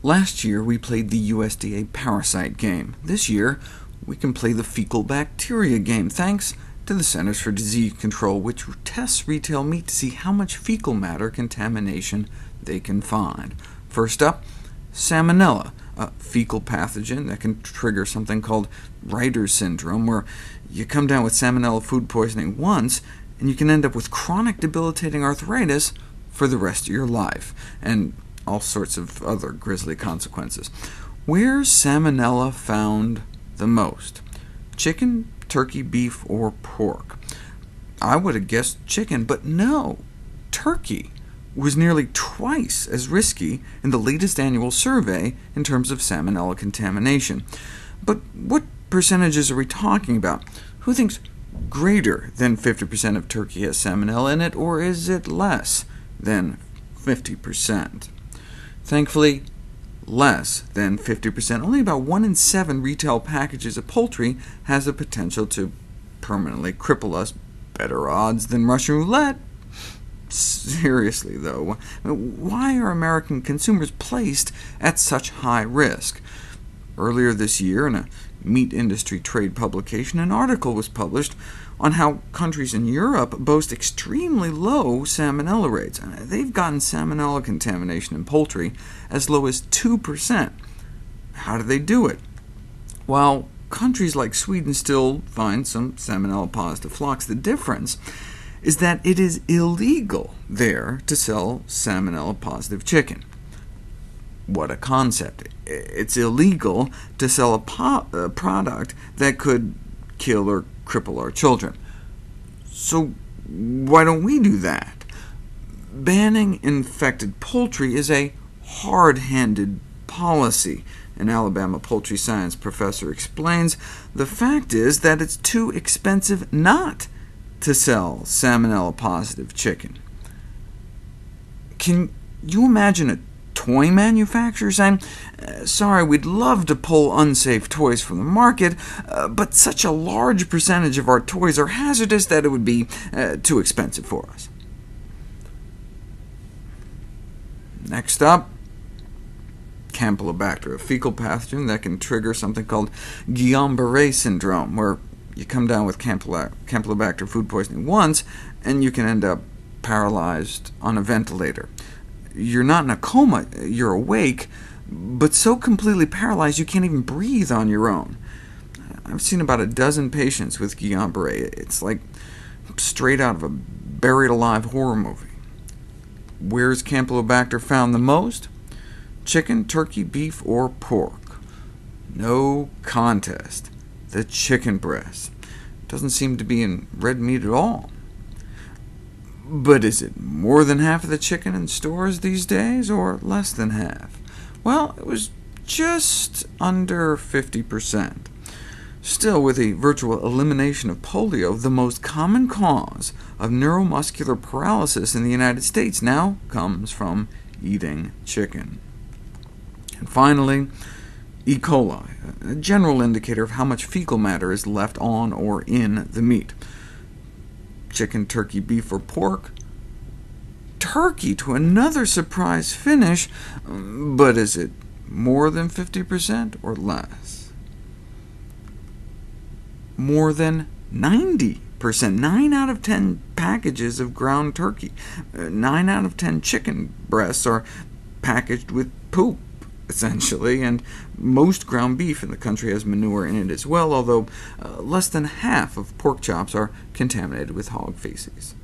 Last year we played the USDA parasite game. This year we can play the fecal bacteria game, thanks to the Centers for Disease Control, which tests retail meat to see how much fecal matter contamination they can find. First up, salmonella, a fecal pathogen that can trigger something called Reiter's syndrome, where you come down with salmonella food poisoning once, and you can end up with chronic debilitating arthritis for the rest of your life, and all sorts of other grisly consequences. Where's salmonella found the most? Chicken, turkey, beef, or pork? I would have guessed chicken, but no. Turkey was nearly twice as risky in the latest annual survey in terms of salmonella contamination. But what percentages are we talking about? Who thinks greater than 50% of turkey has salmonella in it, or is it less than 50%? Thankfully, less than 50%. Only about 1 in 7 retail packages of poultry has the potential to permanently cripple us. Better odds than Russian roulette. Seriously, though, why are American consumers placed at such high risk? Earlier this year, in a meat industry trade publication, an article was published on how countries in Europe boast extremely low salmonella rates. They've gotten salmonella contamination in poultry as low as 2%. How do they do it? While countries like Sweden still find some salmonella-positive flocks, the difference is that it is illegal there to sell salmonella-positive chicken. What a concept. It's illegal to sell a product that could kill or cripple our children. So why don't we do that? Banning infected poultry is a hard-handed policy. An Alabama poultry science professor explains, the fact is that it's too expensive not to sell salmonella-positive chicken. Can you imagine a toy manufacturer saying, sorry, we'd love to pull unsafe toys from the market, but such a large percentage of our toys are hazardous that it would be too expensive for us. Next up, Campylobacter, a fecal pathogen that can trigger something called Guillain-Barré syndrome, where you come down with Campylobacter food poisoning once, and you can end up paralyzed on a ventilator. You're not in a coma, you're awake, but so completely paralyzed you can't even breathe on your own. I've seen about a dozen patients with Guillain-Barré. It's like straight out of a buried alive horror movie. Where's Campylobacter found the most? Chicken, turkey, beef, or pork? No contest. The chicken breast. Doesn't seem to be in red meat at all. But is it more than half of the chicken in stores these days, or less than half? Well, it was just under 50%. Still, with the virtual elimination of polio, the most common cause of neuromuscular paralysis in the United States now comes from eating chicken. And finally, E. coli, a general indicator of how much fecal matter is left on or in the meat. Chicken, turkey, beef, or pork? Turkey to another surprise finish, but is it more than 50% or less? More than 90%. 9 out of 10 packages of ground turkey, 9 out of 10 chicken breasts are packaged with poop, essentially, and most ground beef in the country has manure in it as well, although less than half of pork chops are contaminated with hog feces.